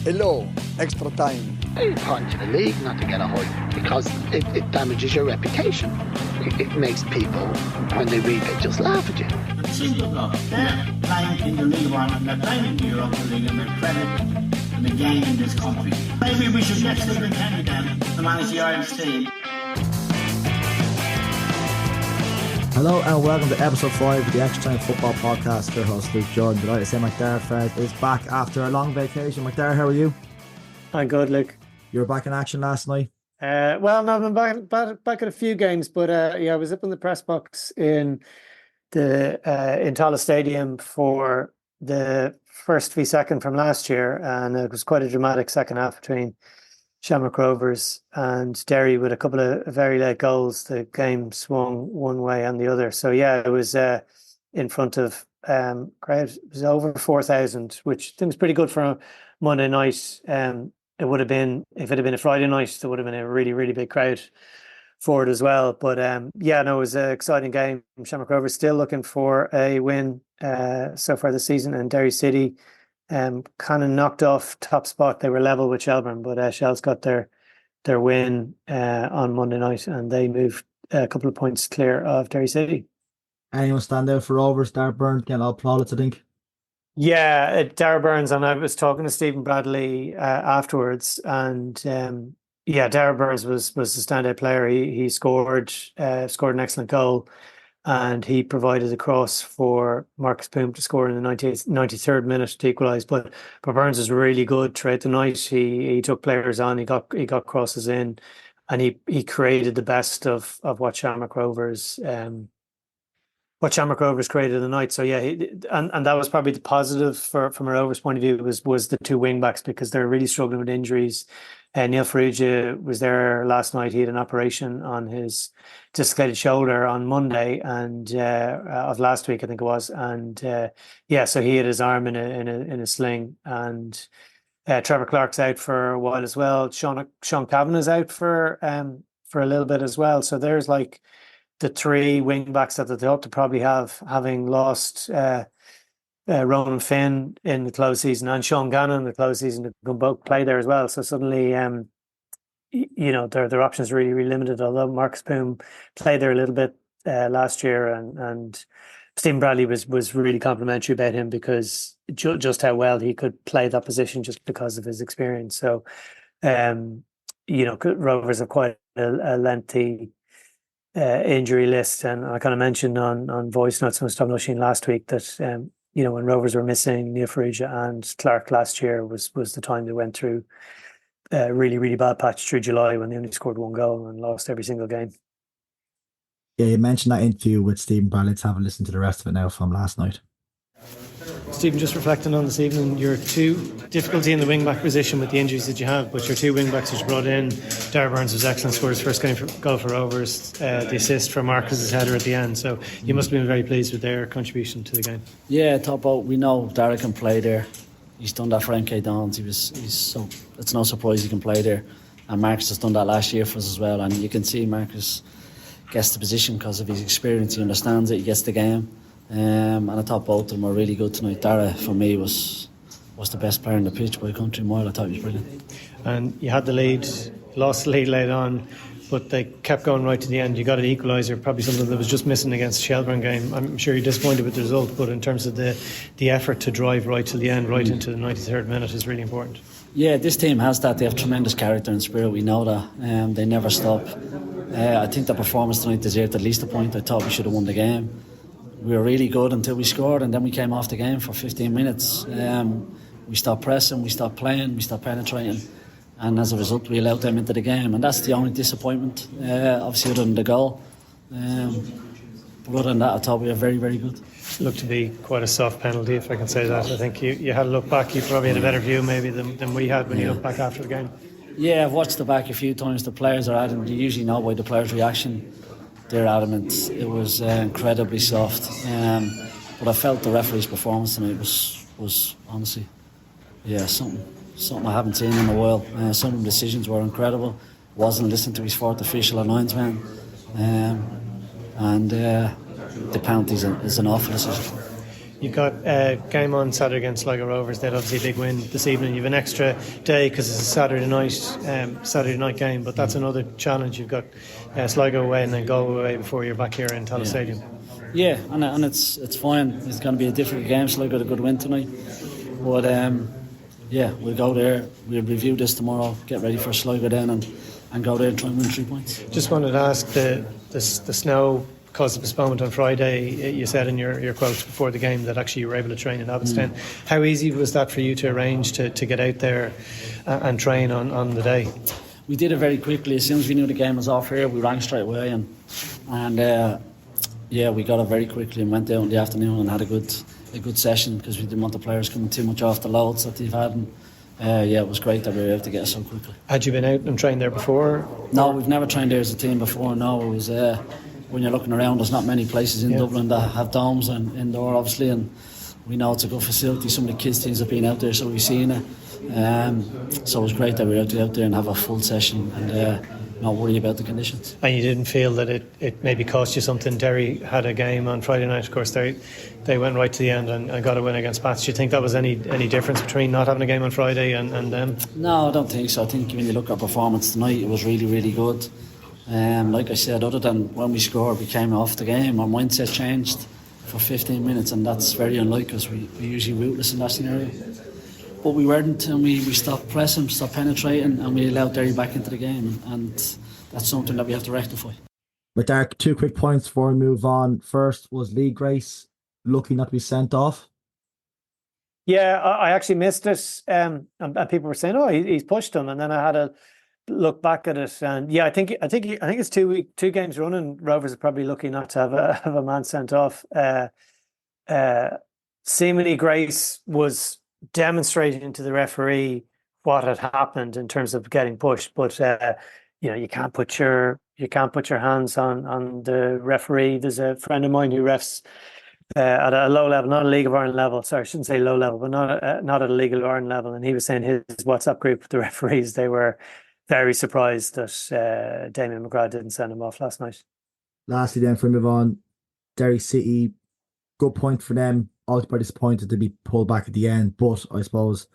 Hello, extra time. They're important to the league not to get a high because it damages your reputation. It makes people, when they read it, just laugh at you. But simple look, they're playing in the League One and they're playing in the Europa League and they're credit and the game in this country. Maybe we should get Stephen Kenny then to manage the Irish team. Hello and welcome to episode 5 of the Extratime Football Podcast. Your host Luke Jordan. Delighted to say Macdara Ferris is back after a long vacation. Macdara, how are you? I'm good, Luke. You were back in action last night? Well, no, I've been back at a few games, but I was up in the press box in the Tallaght Stadium for the first v second from last year, and it was quite a dramatic second half between Shamrock Rovers and Derry with a couple of very late goals. The game swung one way and the other. So yeah, it was in front of crowd. It was over 4,000, which I think was pretty good for a Monday night. It would have been, if it had been a Friday night, there would have been a really, really big crowd for it as well. But yeah, no, it was an exciting game. Shamrock Rovers still looking for a win so far this season, and Derry City kind of knocked off top spot. They were level with Shelbourne, but Shels got their win on Monday night, and they moved a couple of points clear of Derry City. Anyone stand out for Rovers? Darragh Burns getting all plaudits, I think. Yeah, Darragh Burns, and I was talking to Stephen Bradley afterwards, and yeah, Darragh Burns was the standout player. He scored an excellent goal, and he provided the cross for Marcus Poom to score in the 93rd minute to equalise. But Burns was really good throughout the night. He took players on. He got crosses in, and he created the best of what Shamrock Rovers created the night. So yeah, and that was probably the positive from a Rovers point of view was the two wing backs, because they're really struggling with injuries. Neil Ferrugia was there last night. He had an operation on his dislocated shoulder on Monday and of last week, I think it was. And yeah, so he had his arm in a sling. And Trevor Clark's out for a while as well. Sean Kavanagh's out for a little bit as well. So there's like the three wing backs that they hope to probably have, having lost Ronan Finn in the close season and Sean Gannon in the close season, to can both play there as well. So suddenly, you know, their options are really, really limited. Although Marcus Poom played there a little bit last year, and Stephen Bradley was really complimentary about him because just how well he could play that position just because of his experience. So, you know, Rovers have quite a lengthy injury list, and I kind of mentioned on voice notes when I was talking to Oisin last week that you know, when Rovers were missing Neil Ferrugia and Clark last year was the time they went through a really, really bad patch through July when they only scored one goal and lost every single game. Yeah, you mentioned that interview with Stephen Bradley. Let's have a listen to the rest of it now from last night. Stephen, just reflecting on this evening, your difficulty in the wing-back position with the injuries that you have, but your two wing-backs that you brought in, Darragh Burns was excellent, scored his first goal for Rovers, the assist for Marcus's header at the end, so you must have been very pleased with their contribution to the game. Yeah, top out. We know Darragh can play there. He's done that for MK Dons. It's no surprise he can play there, and Marcus has done that last year for us as well, and you can see Marcus gets the position because of his experience. He understands it, he gets the game. And I thought both of them were really good tonight. Darragh, for me, was the best player on the pitch by a country mile. I thought he was brilliant. And you had the lead, lost the lead late on, but they kept going right to the end. You got an equaliser, probably something that was just missing against the Shelbourne game. I'm sure you're disappointed with the result, but in terms of the effort to drive right to the end, right into the 93rd minute, is really important. Yeah, this team has that. They have tremendous character and spirit. We know that. They never stop. I think the performance tonight deserved at least a point. I thought we should have won the game. We were really good until we scored, and then we came off the game for 15 minutes. We stopped pressing, we stopped playing, we stopped penetrating, and as a result we allowed them into the game, and that's the only disappointment, obviously, other than the goal. But other than that, I thought we were very, very good. Looked to be quite a soft penalty, if I can say that. I think you had a look back, you probably had a better view maybe than we had when you looked back after the game. Yeah, I've watched the back a few times. The players are adamant. You usually know by the players' reaction. They're adamant. It was incredibly soft. But I felt the referee's performance tonight was honestly, yeah, something I haven't seen in a while. Some of the decisions were incredible. Wasn't listening to his fourth official or linesman. And the penalty is an awful decision. You've got a game on Saturday against Sligo Rovers. They'd obviously a big win this evening. You've an extra day because it's a Saturday night game. But that's another challenge. You've got Sligo away and then Galway away before you're back here in Tallaght Stadium. Yeah, and it's fine. It's going to be a difficult game. Sligo got a good win tonight. But we'll go there. We'll review this tomorrow. Get ready for Sligo then and go there and try and win 3 points. Just wanted to ask the snow caused a postponement on Friday. You said in your quotes before the game that actually you were able to train in Abbottstown. How easy was that for you to arrange to get out there and train on the day? We did it very quickly. As soon as we knew the game was off here, we rang straight away and we got it very quickly and went out in the afternoon and had a good session because we didn't want the players coming too much off the loads that they've had. And it was great that we were able to get it so quickly. Had you been out and trained there before? No, we've never trained there as a team before. No, it was when you're looking around, there's not many places in Dublin that have domes and indoor, obviously, and we know it's a good facility. Some of the kids' teams have been out there, so we've seen it. So it was great that we were able to get out there and have a full session and not worry about the conditions. And you didn't feel that it maybe cost you something? Derry had a game on Friday night, of course. They went right to the end and got a win against Pats. Do you think that was any difference between not having a game on Friday and them? No, I don't think so. I think when you look at our performance tonight, it was really, really good. Like I said, other than when we scored, we came off the game. Our mindset changed for 15 minutes, and that's very unlike us. We're usually rootless in that scenario. But we weren't, and we stopped pressing, stopped penetrating, and we allowed Derry back into the game. And that's something that we have to rectify. But Darragh, 2 quick points before we move on. First was Lee Grace lucky not to be sent off. Yeah, I actually missed it. And people were saying, "Oh, he's pushed him," and then I had a look back at it, and I think it's 2 games running. Rovers are probably lucky not to have a man sent off. Seemingly, Grace was demonstrating to the referee what had happened in terms of getting pushed, but you can't put your hands on the referee. There's a friend of mine who refs at a low level, not a League of Ireland level. Sorry, I shouldn't say low level, but not at a League of Ireland level. And he was saying his WhatsApp group, the referees, they were very surprised that Damien McGrath didn't send him off last night. Lastly, then, for we move on, Derry City, good point for them. Ultimately disappointed to be pulled back at the end, but I suppose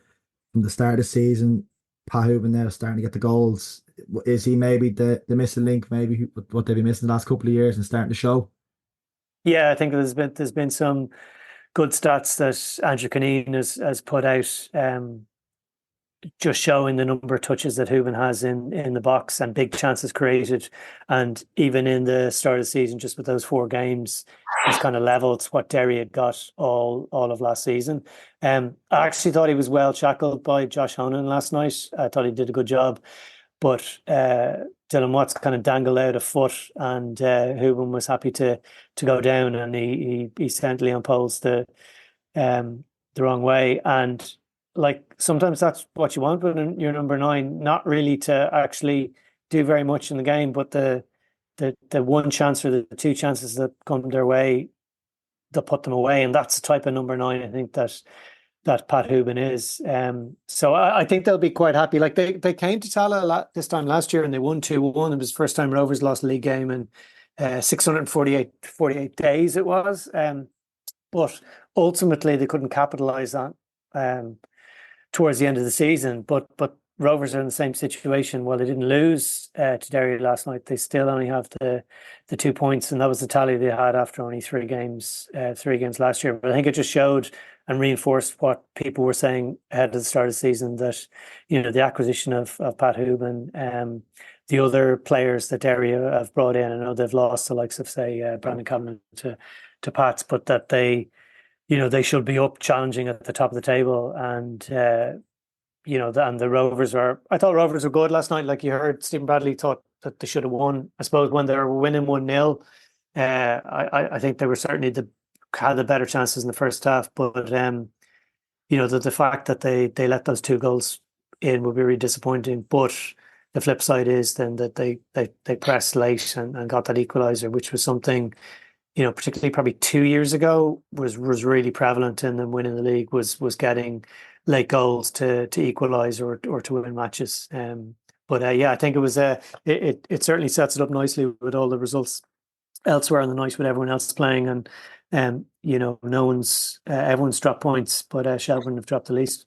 from the start of the season, Pat Hooban now starting to get the goals. Is he maybe the missing link? Maybe what they've been missing the last couple of years and starting to show? Yeah, I think there's been some good stats that Andrew Conneen has put out. Just showing the number of touches that Hooban has in the box and big chances created. And even in the start of the season, just with those 4 games, he's kind of levelled what Derry had got all of last season. I actually thought he was well shackled by Josh Honan last night. I thought he did a good job. But Dylan Watts kind of dangled out a foot, and Hooban was happy to go down, and he sent Leon Poles the wrong way. And like sometimes that's what you want with your number 9, not really to actually do very much in the game, but the one chance or the 2 chances that come their way, they'll put them away, and that's the type of number 9 I think that Pat Hooban is. So I think they'll be quite happy. Like they came to Tallaght this time last year and they won 2-1. It was the first time Rovers lost a league game in 648 days it was. But ultimately they couldn't capitalise on towards the end of the season. But Rovers are in the same situation. Well, they didn't lose to Derry last night. They still only have the 2 points, and that was the tally they had after only 3 games last year. But I think it just showed and reinforced what people were saying ahead of the start of the season, that the acquisition of Pat Hooban, the other players that Derry have brought in. I know they've lost the likes of, say, Brandon Cameron to Pats, but that they should be up challenging at the top of the table. And and the Rovers I thought Rovers were good last night. Like you heard, Stephen Bradley thought that they should have won. I suppose when they were winning 1-0, I think they were certainly had the better chances in the first half. But the fact that they let those 2 goals in would be really disappointing. But the flip side is then that they pressed late and got that equaliser, which was something, particularly probably 2 years ago, was really prevalent in them winning the league, was getting late goals to equalise or to win matches. But I think it was it certainly sets it up nicely with all the results elsewhere in the night with everyone else playing. And no one's everyone's dropped points, but Shelbourne have dropped the least.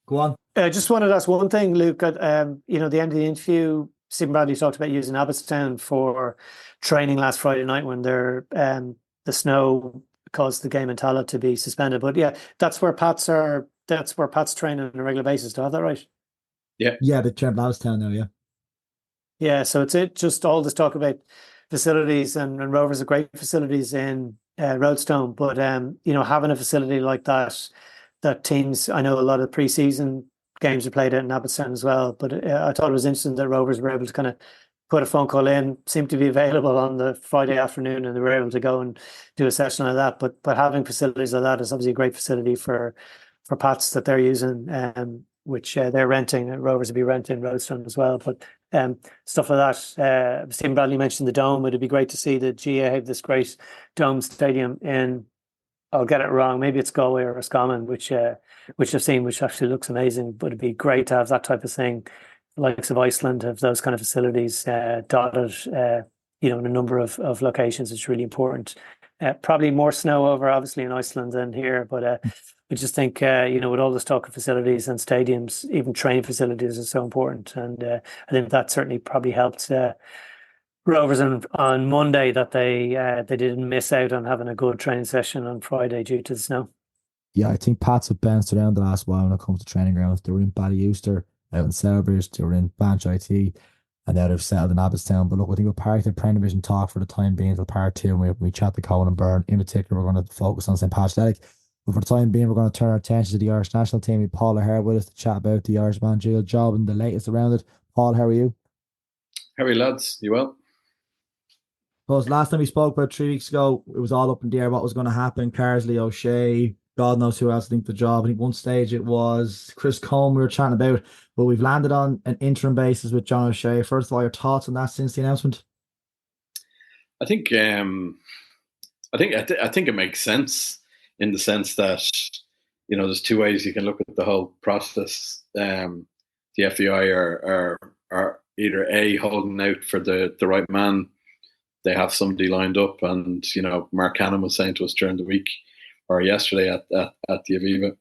Go on. I just wanted to ask one thing, Luke. At the end of the interview, Stephen Bradley talked about using Abbottstown for training last Friday night when the snow caused the game in Tallaght to be suspended. But yeah, that's where Pats are. That's where Pats train on a regular basis. Do I have that right? Yeah, the Trent Abbottstown now. Yeah. So it's just all this talk about facilities, and Rovers have great facilities in Roadstone, but having a facility like that teams, I know a lot of pre-season games are played out in Abbottstown as well, but I thought it was interesting that Rovers were able to kind of put a phone call in, seemed to be available on the Friday afternoon, and they were able to go and do a session like that. But having facilities like that is obviously a great facility for Pats that they're using, which they're renting, and Rovers will be renting Roadstone as well. But stuff like that. Stephen Bradley mentioned the dome. It'd be great to see the GA have this great dome stadium in, I'll get it wrong, maybe it's Galway or Roscommon, which I've seen, which actually looks amazing. But it'd be great to have that type of thing. The likes of Iceland have those kind of facilities dotted, in a number of locations. It's really important. Probably more snow over, obviously, in Iceland than here, but I just think, with all this talk of facilities and stadiums, even training facilities is so important. And I think that certainly probably helped Rovers on Monday, that they didn't miss out on having a good training session on Friday due to the snow. Yeah, I think Pats have bounced around the last while when it comes to training grounds. They were in Ballywooster, out in Selbridge, they were in Banch IT, and now they've settled in Abbottstown. But look, I think we're part of the Premier Division talk for the time being till part 2, and we chat to Conan Byrne. In particular, we're going to focus on St. Patrick's. But for the time being, we're going to turn our attention to the Irish national team. We Paul O'Hare with us to chat about the Irish managerial job and the latest around it. Paul, how are you? How are you, lads? You well? Well, last time we spoke about 3 weeks ago, it was all up in the air what was going to happen. Carsley, O'Shea, God knows who else I think the job. I think one stage it was Chris Combe we were chatting about, but we've landed on an interim basis with John O'Shea. First of all, your thoughts on that since the announcement? I think it makes sense in the sense that there's two ways you can look at the whole process. The FAI are either A, holding out for the right man. They have somebody lined up, and Mark Cannon was saying to us during the week or yesterday at the Aviva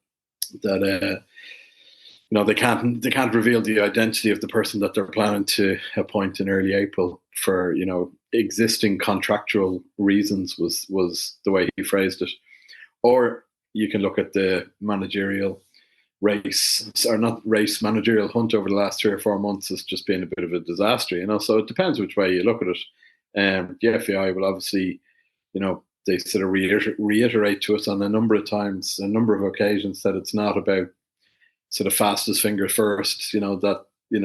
that they can't reveal the identity of the person that they're planning to appoint in early April for existing contractual reasons was the way he phrased it. Or you can look at the managerial managerial hunt over the last 3 or 4 months as just being a bit of a disaster, So it depends which way you look at it. The FAI will obviously, they sort of reiterate to us on a number of times, a number of occasions, that it's not about sort of fastest fingers first.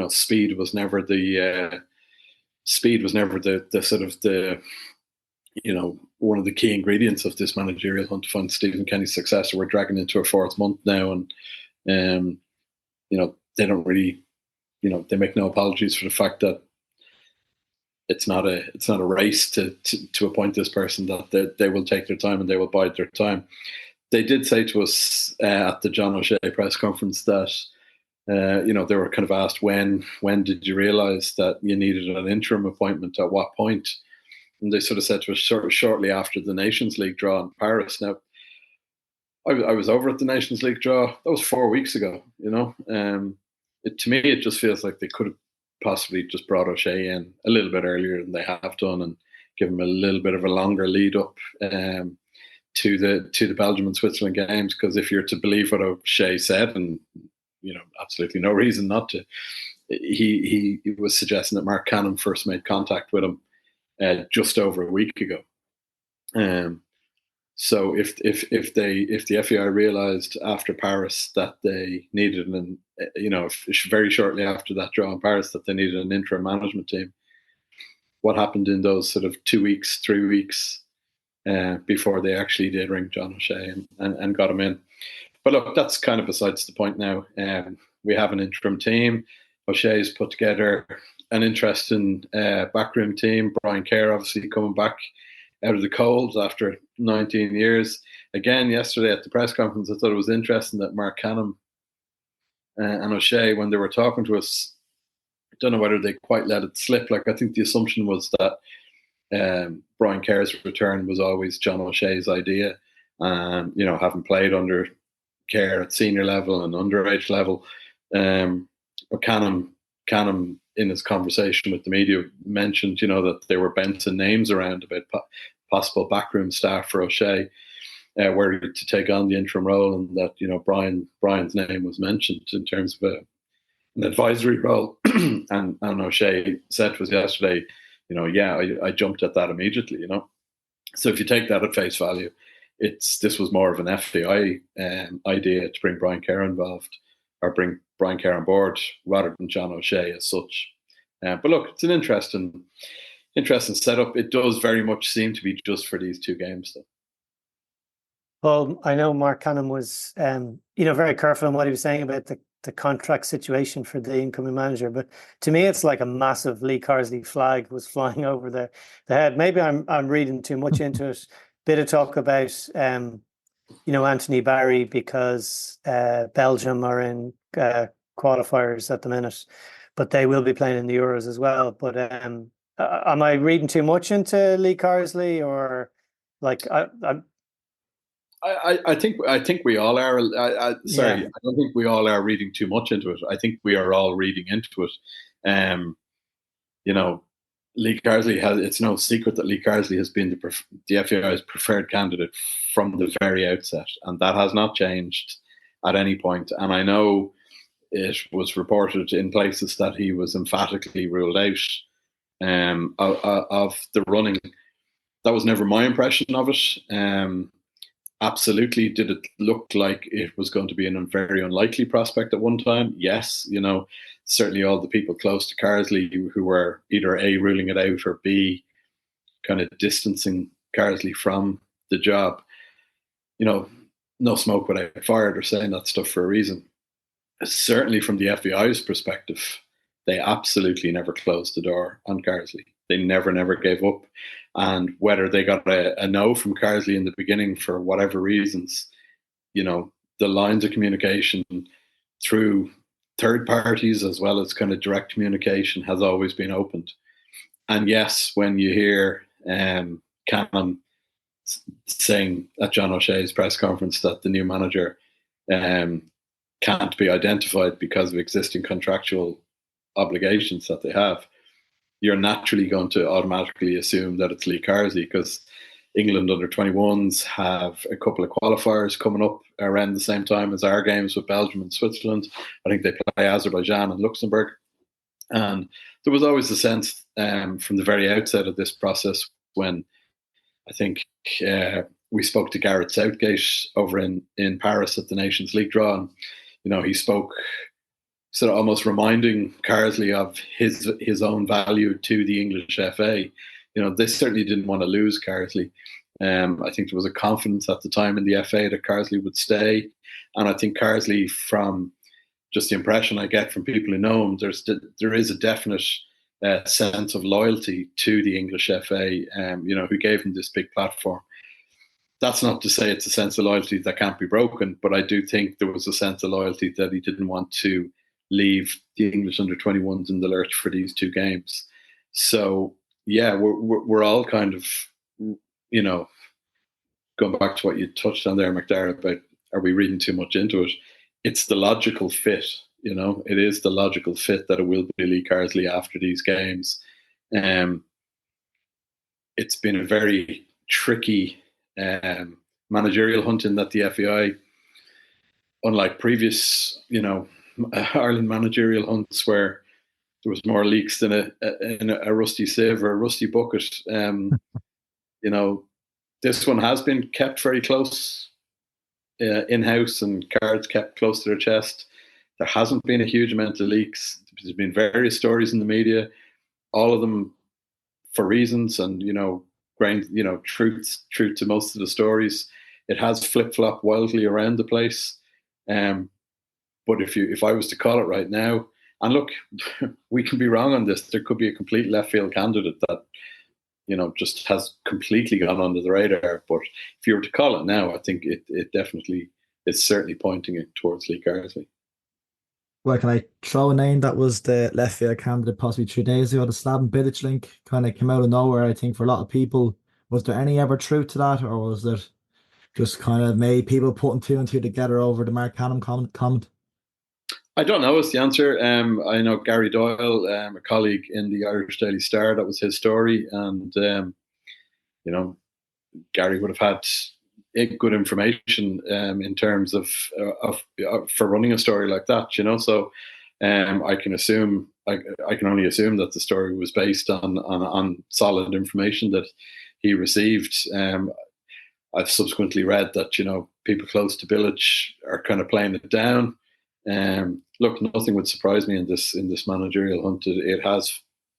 Speed was never the sort of the one of the key ingredients of this managerial hunt to find Stephen Kenny's successor. We're dragging into our 4th month now, and they don't really, they make no apologies for the fact that it's not a race to appoint this person, that they will take their time and they will bide their time. They did say to us at the John O'Shea press conference that they were kind of asked when did you realise that you needed an interim appointment, at what point? And they sort of said to us shortly after the Nations League draw in Paris. Now, I was over at the Nations League draw. That was 4 weeks ago. To me, it just feels like they could have possibly just brought O'Shea in a little bit earlier than they have done, and give him a little bit of a longer lead up to the Belgium and Switzerland games. Because if you're to believe what O'Shea said, and absolutely no reason not to, he was suggesting that Mark Cannon first made contact with him just over a week ago. So if the FAI realised after Paris that they needed very shortly after that draw in Paris that they needed an interim management team, what happened in those sort of 2 weeks, 3 weeks before they actually did ring John O'Shea and got him in? But look, that's kind of besides the point now. We have an interim team. O'Shea's put together an interesting backroom team. Brian Kerr obviously coming back out of the cold after 19 years. Again, yesterday at the press conference, I thought it was interesting that Mark Cannon and O'Shea, when they were talking to us, I don't know whether they quite let it slip. Like, I think the assumption was that Brian Kerr's return was always John O'Shea's idea. Having played under Kerr at senior level and underage level, but Canham in his conversation with the media mentioned, that they were bouncing names around about possible backroom staff for O'Shea, where to take on the interim role, and that Brian's name was mentioned in terms of an advisory role. and O'Shea said to us yesterday, I jumped at that immediately. So if you take that at face value, this was more of an FDI idea to bring Brian Kerr involved, or bring Brian Kerr on board, rather than John O'Shea as such. But look, it's an interesting setup. It does very much seem to be just for these two games, though. Well, I know Mark Canham was, very careful in what he was saying about the contract situation for the incoming manager. But to me, it's like a massive Lee Carsley flag was flying over the head. Maybe I'm reading too much into it. Bit of talk about, Anthony Barry, because Belgium are in qualifiers at the minute, but they will be playing in the Euros as well. But am I reading too much into Lee Carsley, or like I think we all are. I don't think we all are reading too much into it. I think we are all reading into it. Lee Carsley it's no secret that Lee Carsley has been the FAI's preferred candidate from the very outset, and that has not changed at any point. And I know it was reported in places that he was emphatically ruled out of the running. That was never my impression of it. Absolutely, did it look like it was going to be a very unlikely prospect at one time? Yes, certainly all the people close to Carsley who were either A, ruling it out, or B, kind of distancing Carsley from the job. No smoke without fire. They're saying that stuff for a reason. Certainly from the FAI's perspective, they absolutely never closed the door on Carsley. They never gave up. And whether they got a no from Carsley in the beginning for whatever reasons, the lines of communication through third parties as well as kind of direct communication has always been opened. And yes, when you hear Canham saying at John O'Shea's press conference that the new manager can't be identified because of existing contractual obligations that they have, you're naturally going to automatically assume that it's Lee Carsley, because England under 21s have a couple of qualifiers coming up around the same time as our games with Belgium and Switzerland. I think they play Azerbaijan and Luxembourg. And there was always a sense from the very outset of this process, when I think we spoke to Gareth Southgate over in Paris at the Nations League draw, and he spoke sort of almost reminding Carsley of his own value to the English FA. They certainly didn't want to lose Carsley. I think there was a confidence at the time in the FA that Carsley would stay. And I think Carsley, from just the impression I get from people who know him, there is a definite sense of loyalty to the English FA, who gave him this big platform. That's not to say it's a sense of loyalty that can't be broken, but I do think there was a sense of loyalty that he didn't want to leave the English under-21s in the lurch for these two games. So, yeah, we're all kind of, going back to what you touched on there, Macdara, about are we reading too much into it? It's the logical fit, it is the logical fit that it will be Lee Carsley after these games. It's been a very tricky managerial hunt in that the FAI, unlike previous, Ireland managerial hunts where there was more leaks than a rusty sieve or a rusty bucket. This one has been kept very close in-house, and cards kept close to their chest. There hasn't been a huge amount of leaks. There's been various stories in the media, all of them for reasons, and truth to most of the stories. It has flip-flopped wildly around the place. But if I was to call it right now, and look, we can be wrong on this. There could be a complete left field candidate that, just has completely gone under the radar. But if you were to call it now, I think it definitely is certainly pointing it towards Lee Carsley. Well, can I throw a name that was the left field candidate possibly 3 days ago? The Slaven Bilic link kind of came out of nowhere, I think, for a lot of people. Was there any ever truth to that, or was it just kind of made people putting two and two together over the Mark Canham comment? I don't know is the answer. I know Gary Doyle, a colleague in the Irish Daily Star, that was his story. And, Gary would have had good information in terms of for running a story like that, So I can only assume that the story was based on solid information that he received. I've subsequently read that, people close to Bilic are kind of playing it down. Look, nothing would surprise me in this managerial hunt. It has,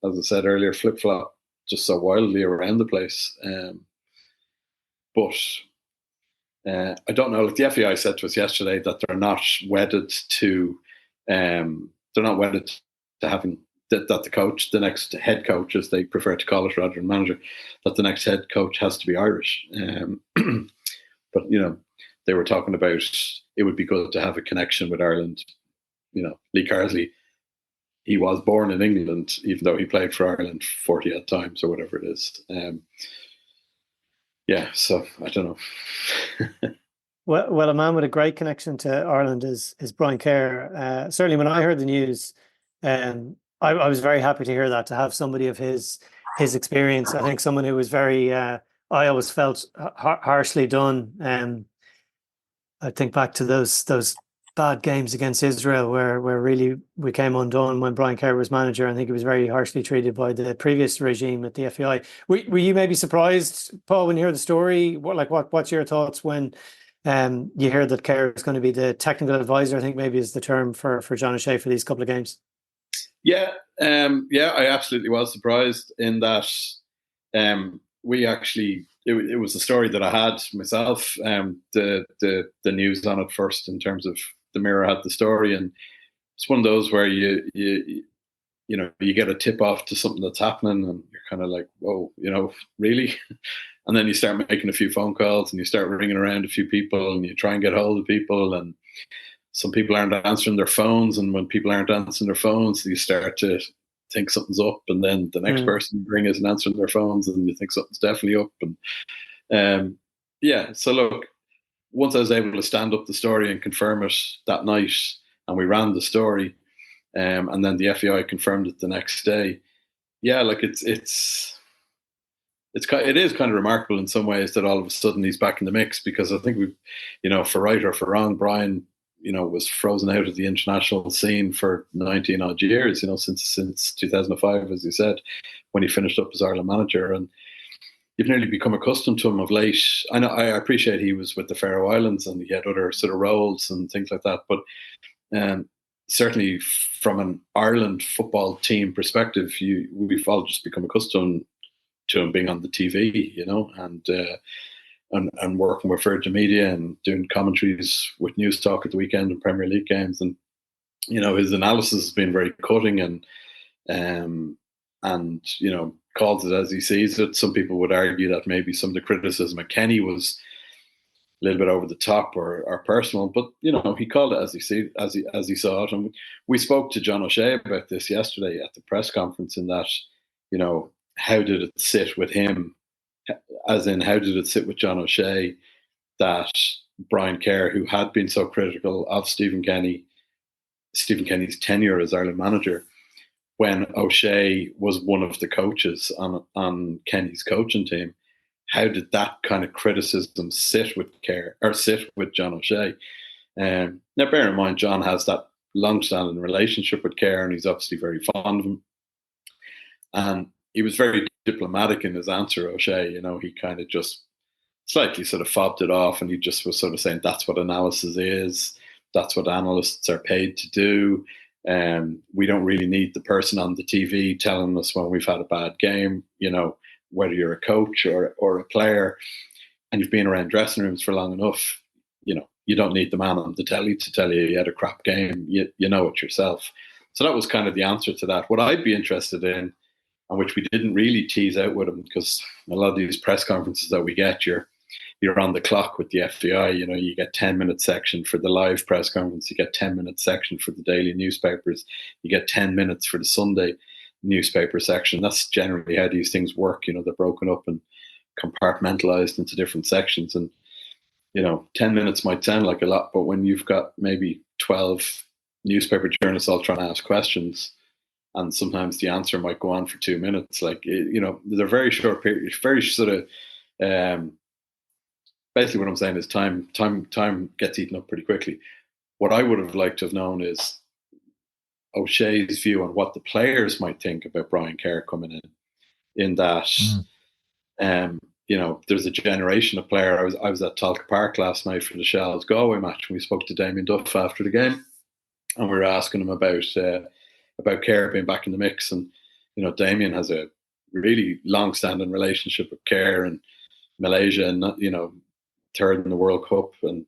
as I said earlier, flip-flop just so wildly around the place. But I don't know. Like the FAI said to us yesterday that they're not wedded to having that the next head coach, as they prefer to call it rather than manager, that the next head coach has to be Irish. But they were talking about it would be good to have a connection with Ireland. Lee Carsley, he was born in England, even though he played for Ireland 40 odd times or whatever it is. So I don't know. Well, a man with a great connection to Ireland is Brian Kerr. Certainly, when I heard the news, I was very happy to hear that, to have somebody of his experience. I think someone who was very, I always felt harshly done. I think back to those bad games against Israel where really we came undone when Brian Kerr was manager. I think he was very harshly treated by the previous regime at the FAI. Were you maybe surprised, Paul, when you heard the story? What's your thoughts when you hear that Kerr is going to be the technical advisor? I think maybe is the term for John O'Shea for these couple of games. Yeah, I absolutely was surprised in that we actually. It was a story that I had myself. The news on it first, in terms of the Mirror had the story, and it's one of those where you get a tip off to something that's happening, and you're kind of like, whoa, really? And then you start making a few phone calls, and you start ringing around a few people, and you try and get hold of people, and some people aren't answering their phones, and when people aren't answering their phones, you start to think something's up, and then the next person you bring isn't answering their phones, and you think something's definitely up. And so look, once I was able to stand up the story and confirm it that night, and we ran the story, and then the FAI confirmed it the next day. It is kind of remarkable in some ways that all of a sudden he's back in the mix, because I think we've, for right or for wrong, Brian was frozen out of the international scene for 19 odd years, since 2005, as you said, when he finished up as Ireland manager. And you've nearly become accustomed to him of late. I appreciate he was with the Faroe Islands and he had other sort of roles and things like that. But certainly from an Ireland football team perspective, we've all just become accustomed to him being on the TV, and working with Virgin Media and doing commentaries with News Talk at the weekend and Premier League games. And, his analysis has been very cutting and calls it as he sees it. Some people would argue that maybe some of the criticism of Kenny was a little bit over the top or personal, but, he called it as he saw it. And we spoke to John O'Shea about this yesterday at the press conference, in that, how did it sit with him? As in, how did it sit with John O'Shea that Brian Kerr, who had been so critical of Stephen Kenny's tenure as Ireland manager, when O'Shea was one of the coaches on Kenny's coaching team, how did that kind of criticism sit with Kerr, or sit with John O'Shea? Now, bear in mind, John has that long-standing relationship with Kerr, and he's obviously very fond of him. And he was very diplomatic in his answer, O'Shea. He kind of just slightly sort of fobbed it off, and he just was sort of saying that's what analysis is. That's what analysts are paid to do. We don't really need the person on the TV telling us when we've had a bad game, whether you're a coach or a player and you've been around dressing rooms for long enough, you don't need the man on the telly to tell you had a crap game. You know it yourself. So that was kind of the answer to that. What I'd be interested in, and which we didn't really tease out with him, because a lot of these press conferences that we get, you're on the clock with the FAI. You get 10-minute section for the live press conference, you get 10-minute section for the daily newspapers, you get 10 minutes for the Sunday newspaper section. That's generally how these things work. They're broken up, and compartmentalized into different sections. And, 10 minutes might sound like a lot, but when you've got maybe 12 newspaper journalists all trying to ask questions, and sometimes the answer might go on for 2 minutes, they're very short periods, very sort of, basically what I'm saying is time gets eaten up pretty quickly. What I would have liked to have known is O'Shea's view on what the players might think about Brian Kerr coming in that, there's a generation of player. I was at Talca Park last night for the Shells Galway match, and we spoke to Damien Duff after the game, and we were asking him about Kerr being back in the mix. And Damien has a really long-standing relationship with Kerr and Malaysia, and third in the World Cup and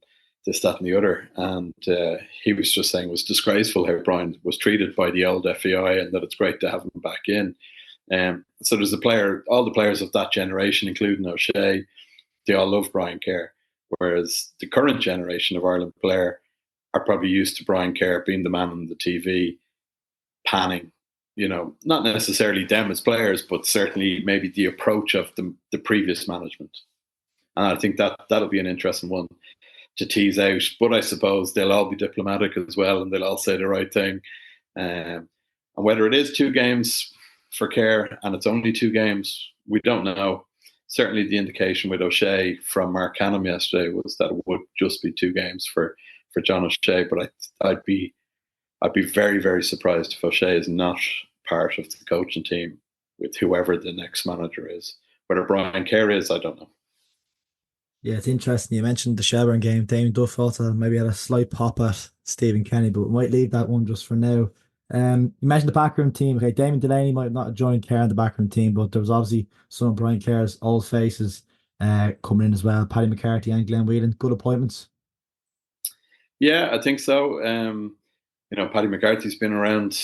this, that, and the other. And he was just saying it was disgraceful how Brian was treated by the old FAI, and that it's great to have him back in. So there's all the players of that generation, including O'Shea, they all love Brian Kerr. Whereas the current generation of Ireland player are probably used to Brian Kerr being the man on the TV, panning, not necessarily them as players, but certainly maybe the approach of the previous management. And I think that'll be an interesting one to tease out. But I suppose they'll all be diplomatic as well, and they'll all say the right thing. And whether it is 2 games for Kerr and it's only 2 games, we don't know. Certainly the indication with O'Shea from Mark Canham yesterday was that it would just be 2 games for John O'Shea. But I'd be very, very surprised if O'Shea is not part of the coaching team with whoever the next manager is. Whether Brian Kerr is, I don't know. Yeah, it's interesting. You mentioned the Shelburne game. Damien Duff also maybe had a slight pop at Stephen Kenny, but we might leave that one just for now. You mentioned the backroom team. Okay, Damien Delaney might not have joined Kerr in the backroom team, but there was obviously some of Brian Kerr's old faces coming in as well. Paddy McCarthy and Glenn Whelan, good appointments. Yeah, I think so. Paddy McCarthy's been around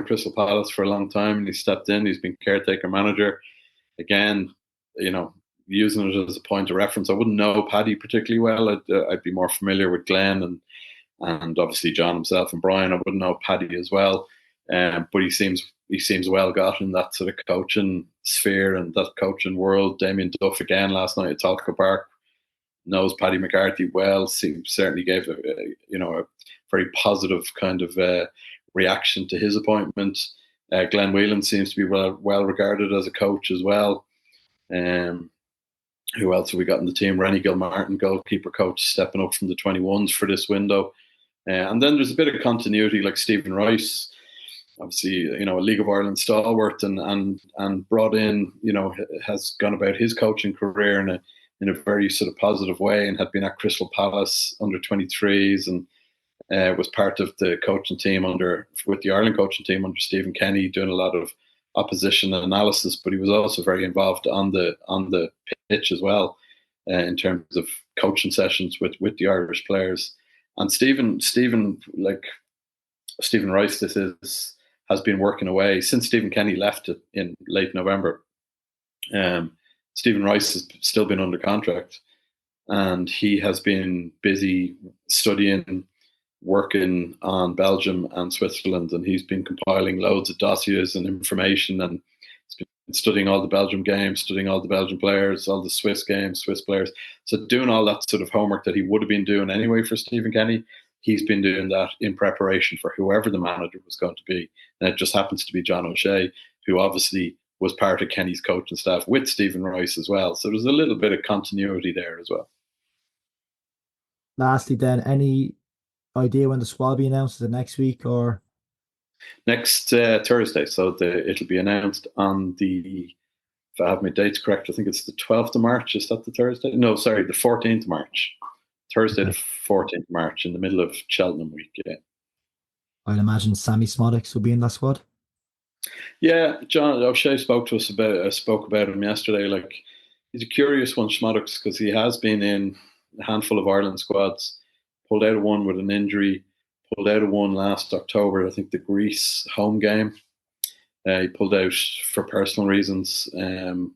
Crystal Palace for a long time, and he stepped in. He's been caretaker manager. Again, using it as a point of reference, I wouldn't know Paddy particularly well. I'd be more familiar with Glenn and obviously John himself and Brian. I wouldn't know Paddy as well, but he seems well got in that sort of coaching sphere and that coaching world. Damien Duff again last night at Talca Park knows Paddy McCarthy well. Certainly gave a very positive kind of reaction to his appointment. Glenn Whelan seems to be well regarded as a coach as well. Who else have we got in the team? Rennie Gilmartin, goalkeeper coach, stepping up from the 21s for this window. And then there's a bit of continuity, like Stephen Rice, obviously, a League of Ireland stalwart and brought in, has gone about his coaching career in a very sort of positive way, and had been at Crystal Palace under 23s and was part of the coaching team with the Ireland coaching team under Stephen Kenny, doing a lot of opposition analysis, but he was also very involved on the pitch as well, in terms of coaching sessions with the Irish players. And Stephen Rice, has been working away since Stephen Kenny left it in late November. Stephen Rice has still been under contract, and he has been busy studying, working on Belgium and Switzerland, and he's been compiling loads of dossiers and information, and he's been studying all the Belgium games, studying all the Belgian players, all the Swiss games, Swiss players. So doing all that sort of homework that he would have been doing anyway for Stephen Kenny, he's been doing that in preparation for whoever the manager was going to be. And it just happens to be John O'Shea, who obviously was part of Kenny's coaching staff with Stephen Rice as well. So there's a little bit of continuity there as well. Lastly then, any idea when the squad will be announced? Is it next week or next Thursday? So it'll be announced on if I have my dates correct, I think it's the 12th of March. Is that the Thursday? No, sorry, the 14th of March. Thursday, the 14th of March, in the middle of Cheltenham week. Yeah, I'd imagine Sammy Smodics will be in that squad. Yeah, John O'Shea spoke about him yesterday. Like, he's a curious one, Schmoddix, because he has been in a handful of Ireland squads. Pulled out of one with an injury. Pulled out of one last October, I think the Greece home game. He pulled out for personal reasons, and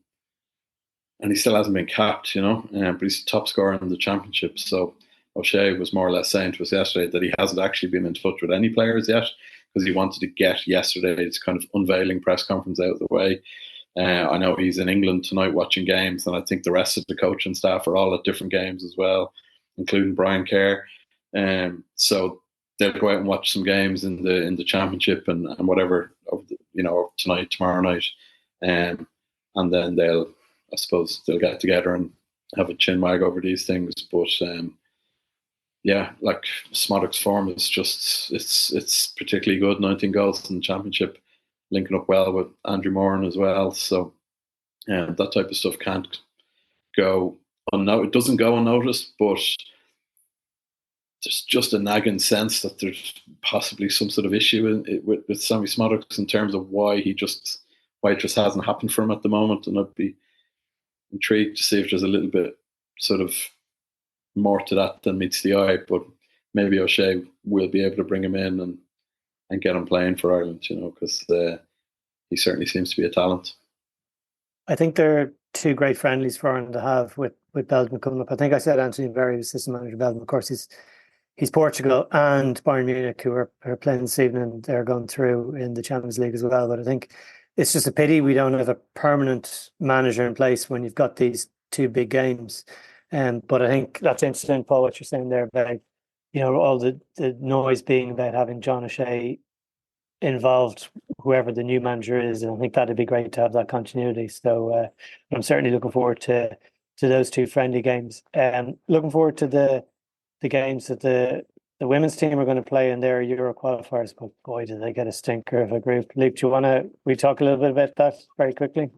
he still hasn't been capped, but he's the top scorer in the championship. So O'Shea was more or less saying to us yesterday that he hasn't actually been in touch with any players yet, because he wanted to get yesterday's kind of unveiling press conference out of the way. I know he's in England tonight watching games, and I think the rest of the coaching staff are all at different games as well, including Brian Kerr. So they'll go out and watch some games in the championship and whatever, tonight, tomorrow night, and then I suppose they'll get together and have a chin wag over these things. But like Smoddock's form is just it's particularly good. 19 goals in the championship, linking up well with Andrew Moran as well. So that type of stuff can't go unnoticed. It doesn't go unnoticed, but there's just a nagging sense that there's possibly some sort of issue with Sammy Smoddock in terms of why it just hasn't happened for him at the moment. And I'd be intrigued to see if there's a little bit sort of more to that than meets the eye. But maybe O'Shea will be able to bring him in and get him playing for Ireland, because he certainly seems to be a talent. I think there are two great friendlies for him to have with Belgium coming up. I think I said Anthony Berry, assistant manager of Belgium. Of course, he's Portugal and Bayern Munich, who are playing this evening. They're going through in the Champions League as well. But I think it's just a pity we don't have a permanent manager in place when you've got these two big games. But I think that's interesting, Paul, what you're saying there about all the noise being about having John O'Shea involved, whoever the new manager is, and I think that'd be great to have that continuity. So I'm certainly looking forward to those two friendly games. Looking forward to the games that the women's team are going to play in their Euro qualifiers. But boy, did they get a stinker of a group. Luke, do you want to talk a little bit about that very quickly?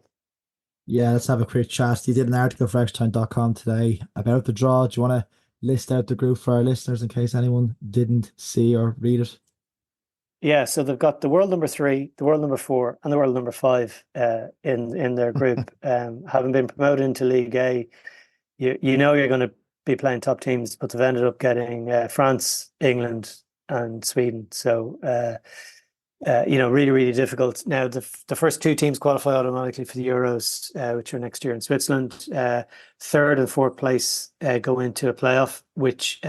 Yeah, let's have a quick chat. You did an article for Extratime.com today about the draw. Do you want to list out the group for our listeners in case anyone didn't see or read it? Yeah, so they've got the world number 3, the world number 4, and the world number 5 in their group. Having been promoted into League A, you know you're going to be playing top teams, but they've ended up getting France, England, and Sweden. So really, really difficult. Now, the first two teams qualify automatically for the Euros, which are next year in Switzerland. Third and fourth place go into a playoff, which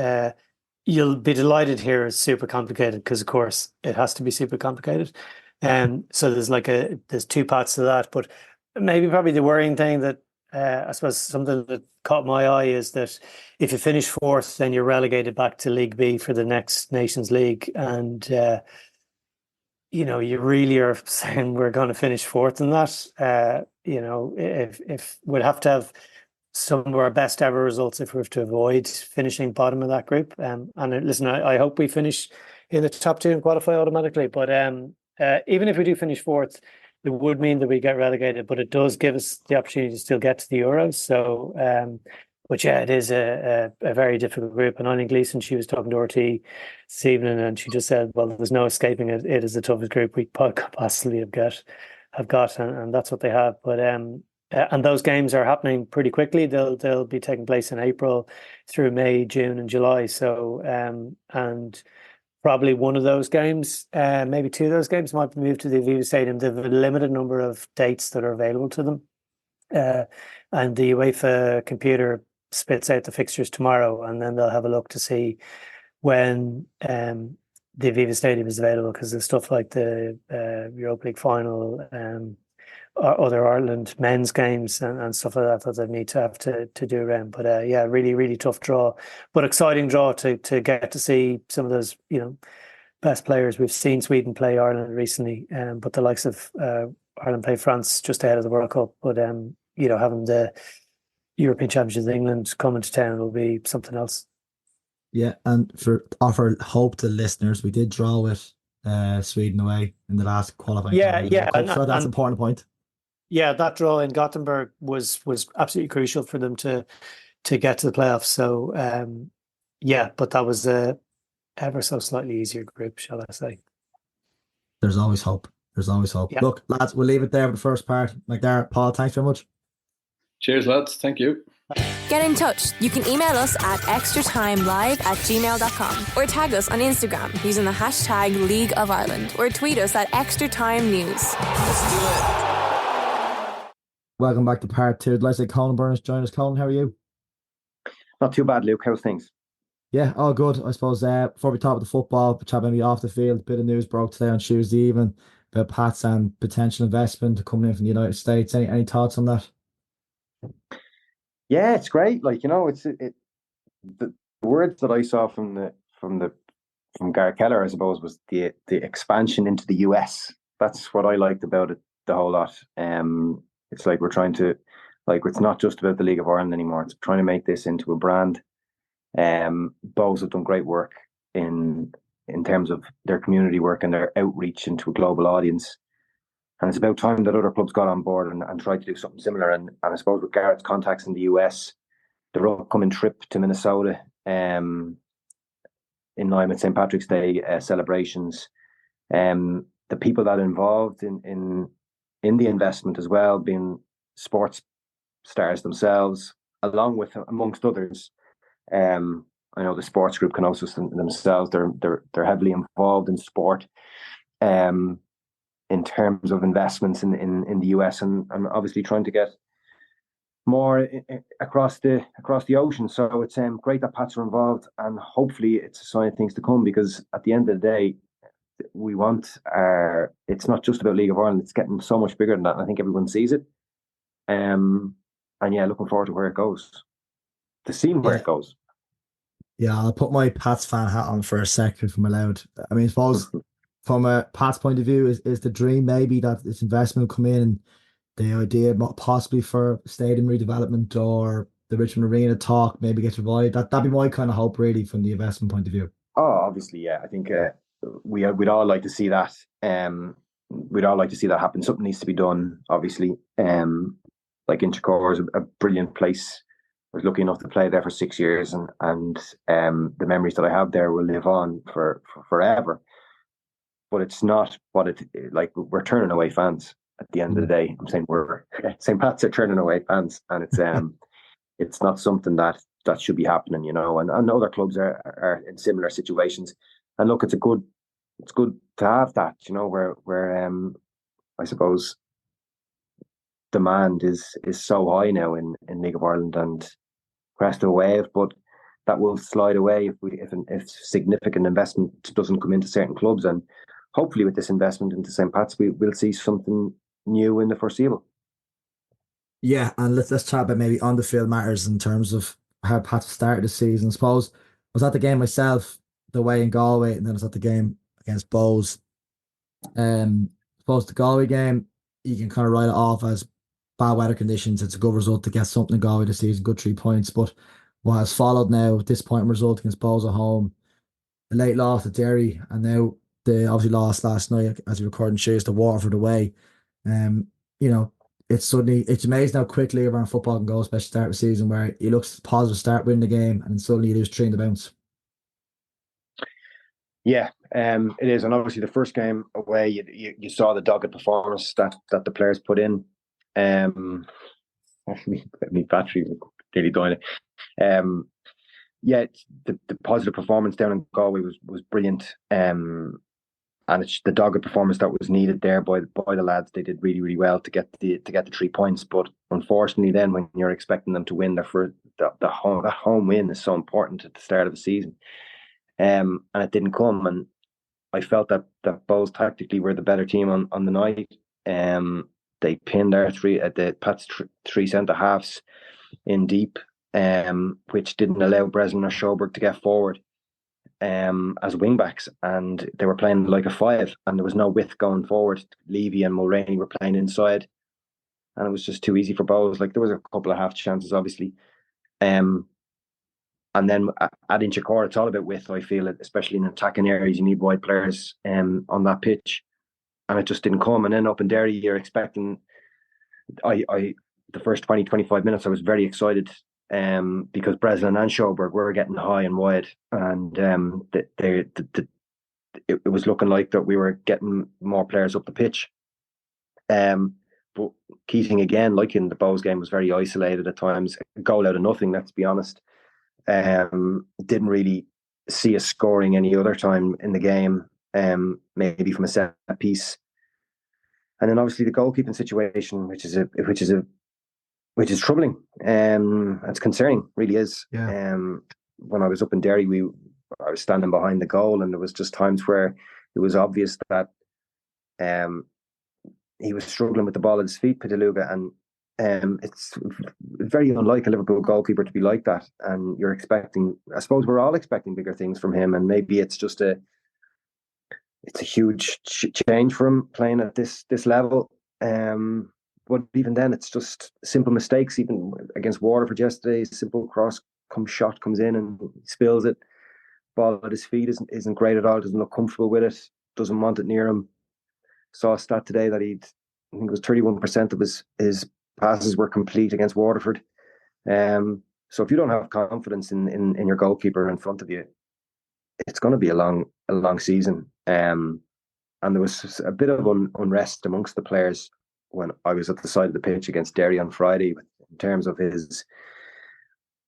you'll be delighted here is super complicated because, of course, it has to be super complicated. So there's two parts to that. But probably the worrying thing that I suppose something that caught my eye is that if you finish fourth, then you're relegated back to League B for the next Nations League. And you really are saying we're going to finish fourth in that. If we'd have to have some of our best ever results if we have to avoid finishing bottom of that group. And listen, I hope we finish in the top 2 and qualify automatically. But even if we do finish fourth, it would mean that we get relegated. But it does give us the opportunity to still get to the Euros. So, but yeah, it is a very difficult group. And Eileen Gleeson, she was talking to RT this evening, and she just said, "Well, there's no escaping it. It is the toughest group we could possibly have got, and that's what they have." But and those games are happening pretty quickly. They'll be taking place in April through May, June, and July. So and probably one of those games, maybe two of those games, might be moved to the Aviva Stadium. They have a limited number of dates that are available to them, and the UEFA computer spits out the fixtures tomorrow, and then they'll have a look to see when the Aviva Stadium is available, because there's stuff like the Europa League final, or other Ireland men's games and stuff like that they need to have to do around. But really, really tough draw, but exciting draw to get to see some of those best players. We've seen Sweden play Ireland recently, but the likes of Ireland play France just ahead of the World Cup. But having the European Championships of England coming to town will be something else. Yeah, and for offer hope to listeners, we did draw with Sweden away in the last qualifying. So that's an important point. Yeah, that draw in Gothenburg was absolutely crucial for them to get to the playoffs. So, but that was a ever so slightly easier group, shall I say. There's always hope. Yeah. Look, lads, we'll leave it there for the first part. Macdara, Paul, thanks very much. Cheers, lads. Thank you. Get in touch. You can email us at extratimelive@gmail.com or tag us on Instagram using the hashtag League of Ireland, or tweet us at Extratime News. Let's do it. Welcome back to part 2. I'd like to say Conan Byrne has joined us. Conan, how are you? Not too bad, Luke. How's things? Yeah, all good. I suppose before we talk about the football, chat maybe off the field, a bit of news broke today on Tuesday evening about Pats and potential investment coming in from the United States. Any thoughts on that? Yeah, it's great. Like, the words that I saw from Gareth Keller, I suppose, was the expansion into the US. That's what I liked about it, the whole lot. It's like we're trying to, like, it's not just about the League of Ireland anymore. It's trying to make this into a brand. Bows have done great work in terms of their community work and their outreach into a global audience. And it's about time that other clubs got on board and tried to do something similar. And I suppose with Garrett's contacts in the US, the upcoming trip to Minnesota, in line with St. Patrick's Day celebrations, the people that are involved in the investment as well, being sports stars themselves, along with, amongst others, I know the sports group can also themselves. They're heavily involved in sport, in terms of investments in the US, and obviously trying to get more across the ocean. So it's great that Pats are involved, and hopefully it's a sign of things to come, because at the end of the day, we want it's not just about League of Ireland, it's getting so much bigger than that, and I think everyone sees it. And yeah, looking forward to where it goes, to seeing where it goes. Yeah, I'll put my Pats fan hat on for a second if I'm allowed. I mean, I suppose from a Pats point of view, is the dream maybe that this investment will come in, and the idea possibly for stadium redevelopment or the Richmond Arena talk maybe gets revived. That'd be my kind of hope, really, from the investment point of view. Oh, obviously, yeah. I think we'd all like to see that. We'd all like to see that happen. Something needs to be done, obviously. Like Inchicore is a brilliant place. I was lucky enough to play there for 6 years, and the memories that I have there will live on for forever. But it's not what it like. We're turning away fans at the end of the day. I'm saying we're St. Pat's are turning away fans, and it's not something that should be happening, And other clubs are in similar situations. And look, it's good to have that, where I suppose demand is so high now in League of Ireland, and crest of a wave, but that will slide away if significant investment doesn't come into certain clubs. And hopefully with this investment into St. Pat's, we'll see something new in the foreseeable. Yeah, and let's chat about maybe on the field matters in terms of how Pats started the season. I suppose I was at the game myself, the way in Galway, and then I was at the game against Bows. I suppose the Galway game, you can kind of write it off as bad weather conditions. It's a good result to get something in Galway this season, good 3 points. But what has followed now, disappointing result against Bows at home, a late loss to Derry, and now they obviously lost last night as we record and shares the Waterford away. It's amazing how quickly everyone in football can go, especially start of the season, where it looks positive, start winning the game, and then suddenly you lose 3 in the bounce. Yeah, it is. And obviously the first game away, you saw the dogged performance that the players put in. My battery nearly dying. Yeah, the positive performance down in Galway was brilliant. And it's the dogged performance that was needed there by the lads. They did really, really well to get the 3 points. But unfortunately, then when you're expecting them to win that home win is so important at the start of the season. And it didn't come. And I felt that Bows tactically were the better team on the night. They pinned the Pats three centre halves in deep, which didn't allow Breslin or Sjoberg to get forward as wing backs, and they were playing like a 5, and there was no width going forward. Levy and Mulroney were playing inside, and it was just too easy for Bows. Like, there was a couple of half chances, obviously. And then at Inchicore, it's all about width, I feel, especially in attacking areas. You need wide players on that pitch. And it just didn't come. And then up in Derry, you're expecting... the first 20, 25 minutes, I was very excited because Breslin and Sjoberg were getting high and wide. And it was looking like that we were getting more players up the pitch. But Keating, again, like in the Bows game, was very isolated at times. A goal out of nothing, let's be honest. Didn't really see us scoring any other time in the game, maybe from a set piece. And then obviously the goalkeeping situation, which is troubling. It's concerning, really is. Yeah. When I was up in Derry, I was standing behind the goal, and there was just times where it was obvious that He was struggling with the ball at his feet, Pitaluga, and it's very unlike a Liverpool goalkeeper to be like that. And you're expecting, I suppose we're all expecting bigger things from him, and maybe it's just a huge change for him playing at this level. But even then, it's just simple mistakes. Even against Waterford yesterday, simple shot comes in and he spills it. Ball at his feet isn't great at all. Doesn't look comfortable with it. Doesn't want it near him. Saw a stat today that I think it was 31% of his passes were complete against Waterford. So if you don't have confidence in your goalkeeper in front of you, it's going to be a long season. And there was a bit of unrest amongst the players when I was at the side of the pitch against Derry on Friday, in terms of his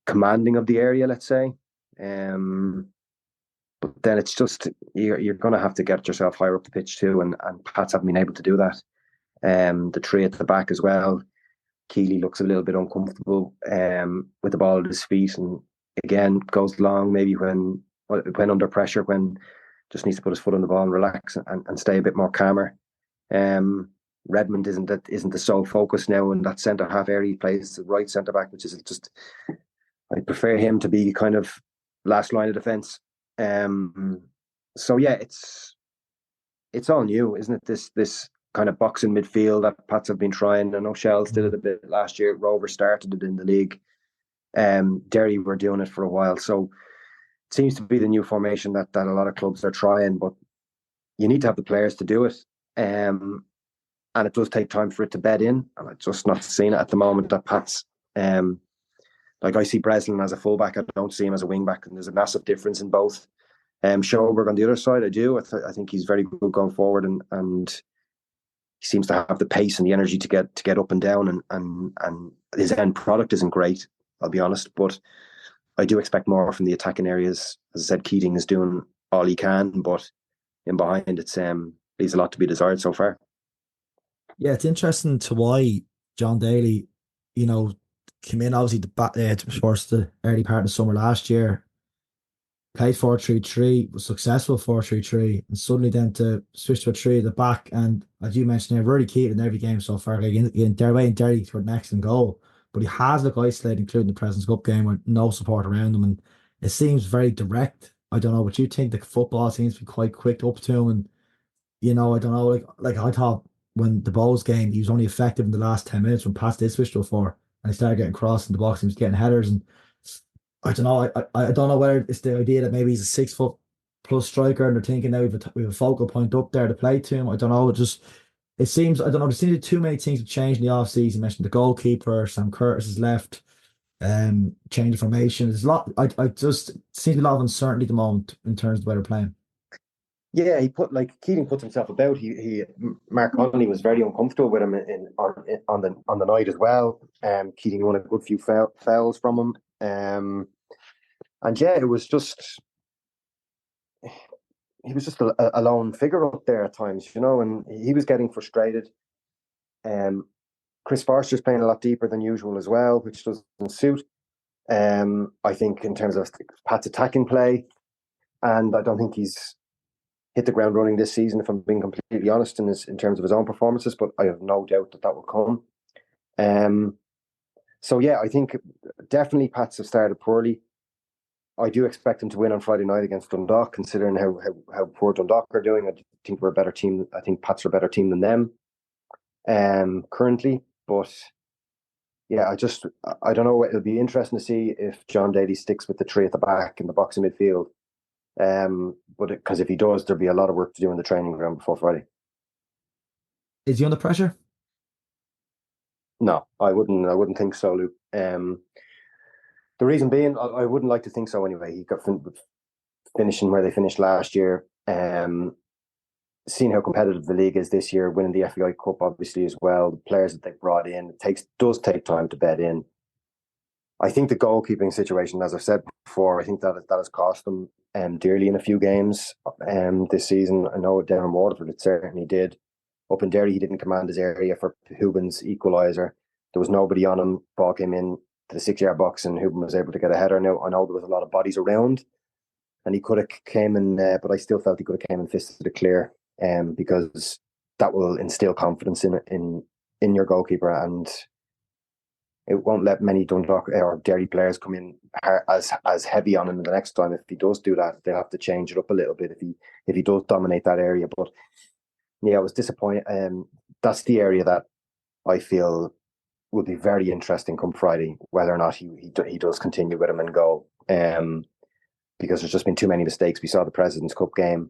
commanding of the area, let's say. But then it's just, you're going to have to get yourself higher up the pitch too, and Pats haven't been able to do that. The three at the back as well. Keeley looks a little bit uncomfortable with the ball at his feet, and again goes long maybe when under pressure, when just needs to put his foot on the ball and relax and stay a bit more calmer. Redmond isn't the sole focus now in that centre half area. He plays the right centre back, which is just, I prefer him to be kind of last line of defence. So yeah, it's all new, isn't it? This kind of boxing midfield that Pats have been trying. I know Shells did it a bit last year. Rovers started it in the league. Derry were doing it for a while. So it seems to be the new formation that a lot of clubs are trying, but you need to have the players to do it. And it does take time for it to bed in. And I'm just not seeing it at the moment that Pats, like I see Breslin as a fullback, I don't see him as a wingback, and there's a massive difference in both. Sjoberg on the other side, I do. I think he's very good going forward, and he seems to have the pace and the energy to get up and down, and his end product isn't great, I'll be honest, but I do expect more from the attacking areas. As I said, Keating is doing all he can, but in behind it's leaves a lot to be desired so far. Yeah, it's interesting to why John Daly, came in obviously towards the early part of the summer last year, played 4-3-3, was successful 4-3-3, and suddenly then to switch to a 3 at the back. And as you mentioned, they're really key in every game so far. Like in Derry for an excellent goal, but he has looked isolated, including the President's Cup game with no support around him, and it seems very direct. I don't know what you think. The football seems to be quite quick up to him, and I don't know. Like I thought when the Bowes game, he was only effective in the last 10 minutes when Pats did switch to a 4, and he started getting crossed in the box. He was getting headers, and I don't know. I don't know whether it's the idea that maybe he's a 6 foot plus striker, and they're thinking now we have a focal point up there to play to him. I don't know. It seems, I don't know. There seems to be too many things have changed in the off season. You mentioned the goalkeeper, Sam Curtis has left. Change of formation. There's a lot. I just seems to be a lot of uncertainty at the moment in terms of the way they're playing. Yeah, Keating puts himself about. Mark Connolly was very uncomfortable with him on the night as well. Keating won a good few fouls from him. And yeah, it was just, he was just a lone figure up there at times, and he was getting frustrated. Chris Forster's playing a lot deeper than usual as well, which doesn't suit. I think in terms of Pat's attacking play, and I don't think he's hit the ground running this season, if I'm being completely honest, in terms of his own performances, but I have no doubt that will come. So yeah, I think definitely Pats have started poorly. I do expect them to win on Friday night against Dundalk, considering how poor Dundalk are doing. I think we're a better team. I think Pats are a better team than them currently. But yeah, I don't know. It'll be interesting to see if John Daly sticks with the 3 at the back in the boxing midfield. But because if he does, there'll be a lot of work to do in the training ground before Friday. Is he under pressure? No, I wouldn't think so, Luke. The reason being, I wouldn't like to think so anyway. He got finishing where they finished last year. Seeing how competitive the league is this year, winning the FAI Cup obviously as well. The players that they brought in, does take time to bed in. I think the goalkeeping situation, as I've said before, I think that has cost them dearly in a few games this season. I know down in Waterford it certainly did. Up in Derry, he didn't command his area for Hubin's equaliser. There was nobody on him. Ball came in to the 6-yard box, and Hubin was able to get a header. Now I know there was a lot of bodies around, and he could have came in, but I still felt he could have came and fisted it clear. Because that will instill confidence in your goalkeeper, and it won't let many Dundalk or Derry players come in as heavy on him the next time. If he does do that, they'll have to change it up a little bit if he does dominate that area. But yeah, it was disappointing. That's the area that I feel will be very interesting come Friday, whether or not he does continue with him and go. Because there's just been too many mistakes. We saw the President's Cup game.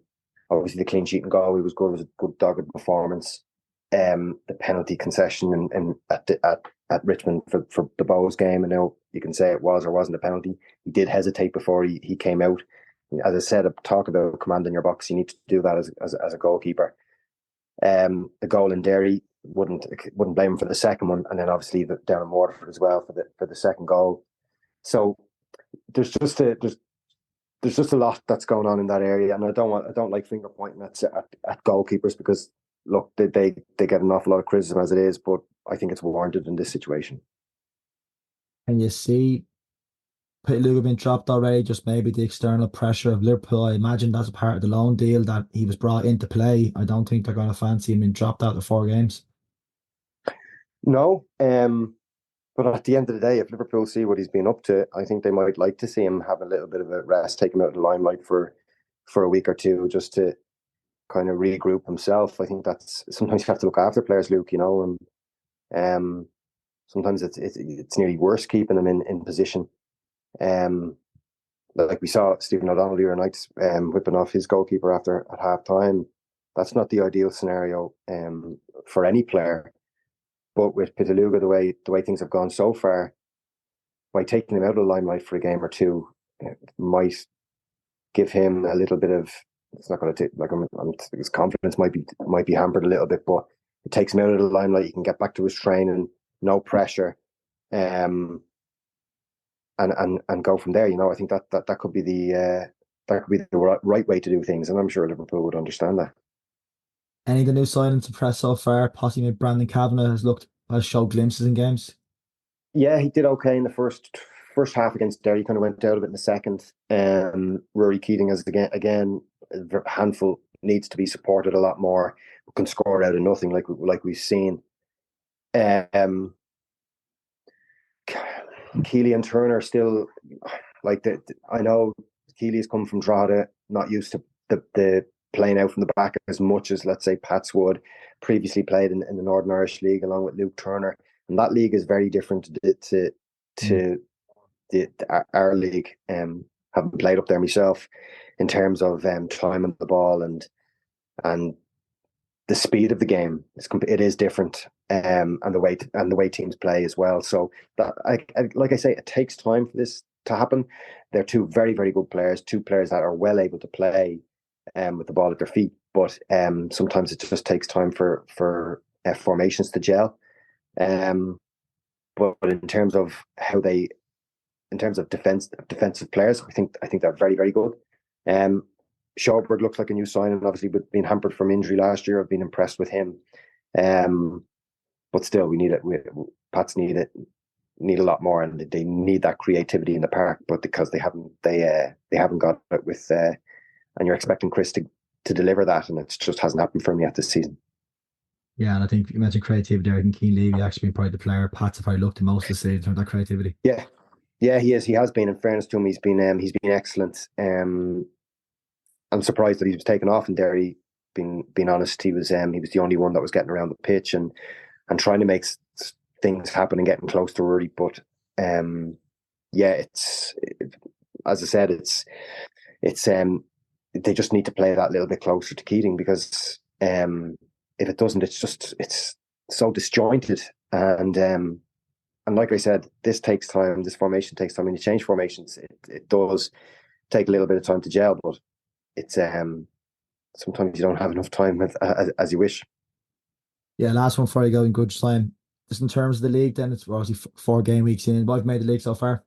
Obviously, the clean sheet and goal, he was good. It was a good dogged performance. The penalty concession and at Richmond for the Bows game, and now you can say it was or wasn't a penalty. He did hesitate before he came out. As I said, talk about commanding your box. You need to do that as a goalkeeper. The goal in Derry, wouldn't blame him for the second one, and then obviously down in Waterford as well for the second goal. So there's just a lot that's going on in that area, and I don't like finger pointing at goalkeepers, because look, they get an awful lot of criticism as it is, but I think it's warranted in this situation. And you see Luga being dropped already, just maybe the external pressure of Liverpool. I imagine that's a part of the loan deal that he was brought into play. I don't think they're going to fancy him being dropped out of 4 games. No, but at the end of the day, if Liverpool see what he's been up to, I think they might like to see him have a little bit of a rest, take him out of the limelight for a week or two, just to kind of regroup himself. I think that's sometimes you have to look after players, Luke, and sometimes it's nearly worse keeping them in position. Like we saw Stephen O'Donnell the other night whipping off his goalkeeper at half time. That's not the ideal scenario for any player. But with Pitaluga, the way things have gone so far, by taking him out of the limelight for a game or two, might give him a little bit of. It's not going to take his confidence might be hampered a little bit, but it takes him out of the limelight. He can get back to his training, no pressure, and go from there. I think that could be the right way to do things, and I'm sure Liverpool would understand that. Any of the new signings impressed so far? Possibly Brandon Kavanagh has showed glimpses in games. Yeah, he did okay in the first half against Derry. Kind of went out a bit in the second. Rory Keating is again a handful, needs to be supported a lot more. Can score out of nothing like we've seen. Keely and Turner still I know Keely's come from Drogheda, not used to the playing out from the back as much as, let's say, Pats would. Previously played in the Northern Irish League along with Luke Turner, and that league is very different to our league. Having played up there myself, in terms of time on the ball and the speed of the game, it is different, and the way teams play as well. So that, like I say, it takes time for this to happen. They're two very, very good players, two players that are well able to play with the ball at their feet, but sometimes it just takes time for formations to gel. But in terms of defensive players, I think they're very, very good. Shawberg looks like a new signing, obviously, but being hampered from injury last year. I've been impressed with him, but still, we need it. Pats need a lot more, and they need that creativity in the park. But because they haven't got it with. And you're expecting Chris to deliver that, and it just hasn't happened for him yet this season. Yeah, and I think you mentioned creativity there. I think Keane Levy actually been probably the player Pats have probably looked the most this season in terms of that creativity. Yeah, he is. He has been. In fairness to him, he's been excellent. I'm surprised that he was taken off in Derry. Being honest, he was the only one that was getting around the pitch and trying to make things happen and getting close to Rory. But as I said, it's they just need to play that little bit closer to Keating, because if it doesn't, it's so disjointed, and like I said, this takes time. This formation takes time. When you change formations, it does take a little bit of time to gel, but it's sometimes you don't have enough time as you wish. Yeah, last one before you go in good time. Just in terms of the league, then it's obviously 4 game weeks in. What have made the league so far?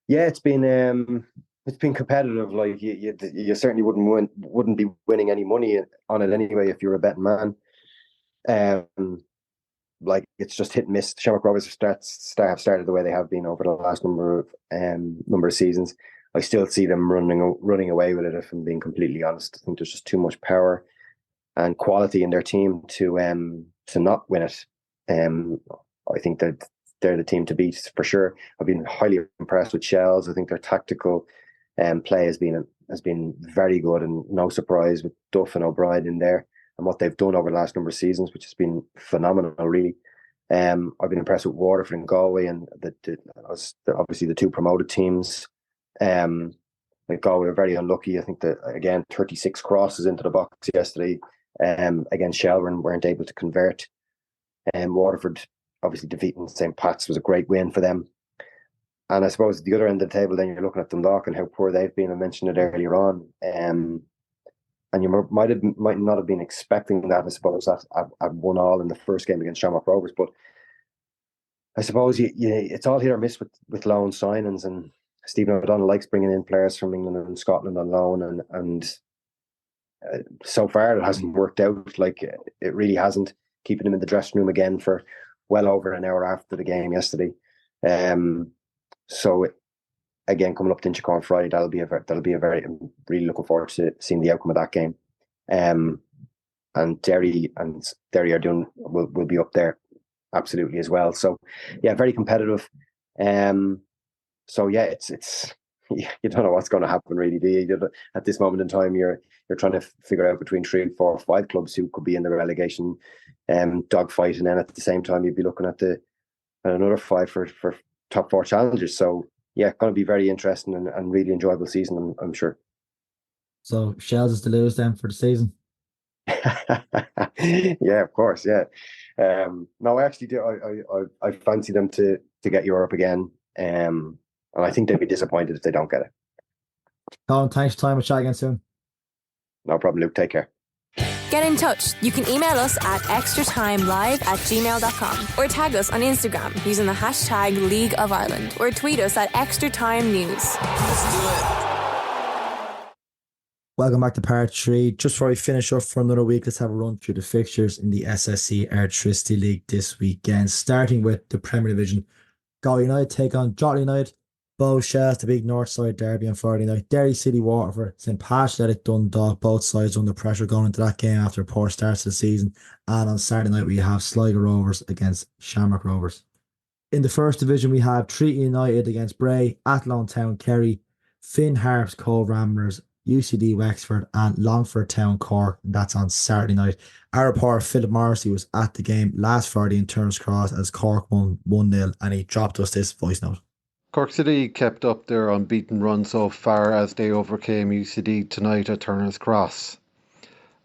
Yeah, it's been competitive. Like you certainly wouldn't be winning any money on it anyway if you're a betting man. Like it's just hit and miss. Shamrock Rovers have started the way they have been over the last number of seasons. I still see them running away with it, if I'm being completely honest. I think there's just too much power and quality in their team to not win it. I think that they're the team to beat for sure. I've been highly impressed with Shells. I think their tactical play has been very good, and no surprise with Duff and O'Brien in there and what they've done over the last number of seasons, which has been phenomenal, really. I've been impressed with Waterford and Galway, and obviously the two promoted teams. Like Galway were very unlucky. I think that, again, 36 crosses into the box yesterday against Shelburne, weren't able to convert. Waterford obviously defeating St. Pat's was a great win for them. And I suppose at the other end of the table, then you're looking at Dundalk and how poor they've been. I mentioned it earlier on. And you might not have been expecting that, I suppose, at 1-1 in the first game against Shamrock Rovers. But I suppose it's all hit or miss with loan signings. And Stephen O'Donnell likes bringing in players from England and Scotland on loan. And so far it hasn't worked out. Like, it really hasn't. Keeping him in the dressing room again for well over an hour after the game yesterday. So again, coming up to Inchicore on Friday, that'll be a very really looking forward to seeing the outcome of that game. And Derry will be up there absolutely as well. So yeah, very competitive. So yeah, it's you don't know what's going to happen really, do you? At this moment in time, you're trying to figure out between 3, 4, 5 clubs who could be in the relegation dogfight, and then at the same time you'd be looking at another 5 for top 4 challengers. So yeah, going to be very interesting and really enjoyable season, I'm sure. So Shells is to lose then for the season. Yeah, of course. Yeah. No, I actually do. I fancy them to get Europe again. And I think they'd be disappointed if they don't get it. Colin, thanks for your time. We'll chat again soon. No problem, Luke. Take care. Get in touch. You can email us at extratimelive@gmail.com or tag us on Instagram using the hashtag League of Ireland, or tweet us at Extratime News. Let's do it. Welcome back to part 3. Just before we finish up for another week, let's have a run through the fixtures in the SSC Electricity League this weekend, starting with the Premier Division. Galway United take on Drogheda United. Both Shells, the big north side derby on Friday night. Derry City, Waterford, St. Patrick's, Dundalk, both sides under pressure going into that game after a poor start to the season. And on Saturday night, we have Sligo Rovers against Shamrock Rovers. In the first division, we have Treaty United against Bray, Athlone Town, Kerry, Finn Harps, Cove Ramblers, UCD Wexford, and Longford Town, Cork. That's on Saturday night. Our reporter Phillip Morrisey was at the game last Friday in Turner's Cross as Cork won 1-0, and he dropped us this voice note. Cork City kept up their unbeaten run so far as they overcame UCD tonight at Turner's Cross.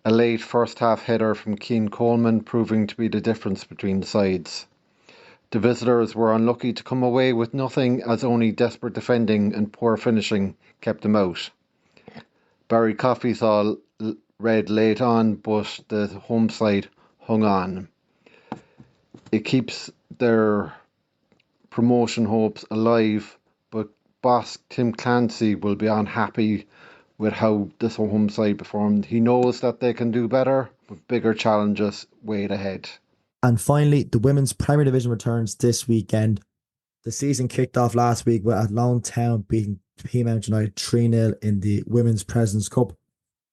A late first half header from Keane Coleman proving to be the difference between the sides. The visitors were unlucky to come away with nothing, as only desperate defending and poor finishing kept them out. Barry Coffey saw red late on, but the home side hung on. It keeps their promotion hopes alive, but boss Tim Clancy will be unhappy with how this home side performed. He knows that they can do better, but bigger challenges wait ahead. And finally, the Women's Premier Division returns this weekend. The season kicked off last week with Athlone Town beating Peamount United 3-0 in the Women's President's Cup.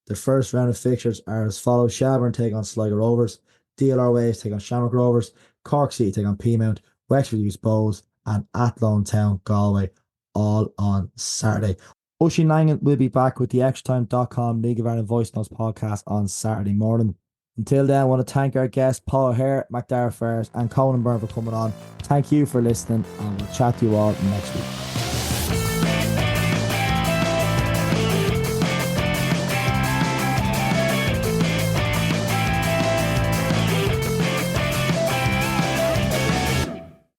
The first round of fixtures are as follows: Shelburne take on Sligo Rovers, DLR Waves take on Shamrock Rovers, Cork City take on Peamount, Wexford use Bows, and Athlone Town Galway, all on Saturday. Oisin Langan will be back with the Extratime.com League of Ireland Voice Notes podcast on Saturday morning. Until then, I want to thank our guests Paul O'Hare, Macdara Ferris and Conan Byrne for coming on. Thank you for listening, and we'll chat to you all next week.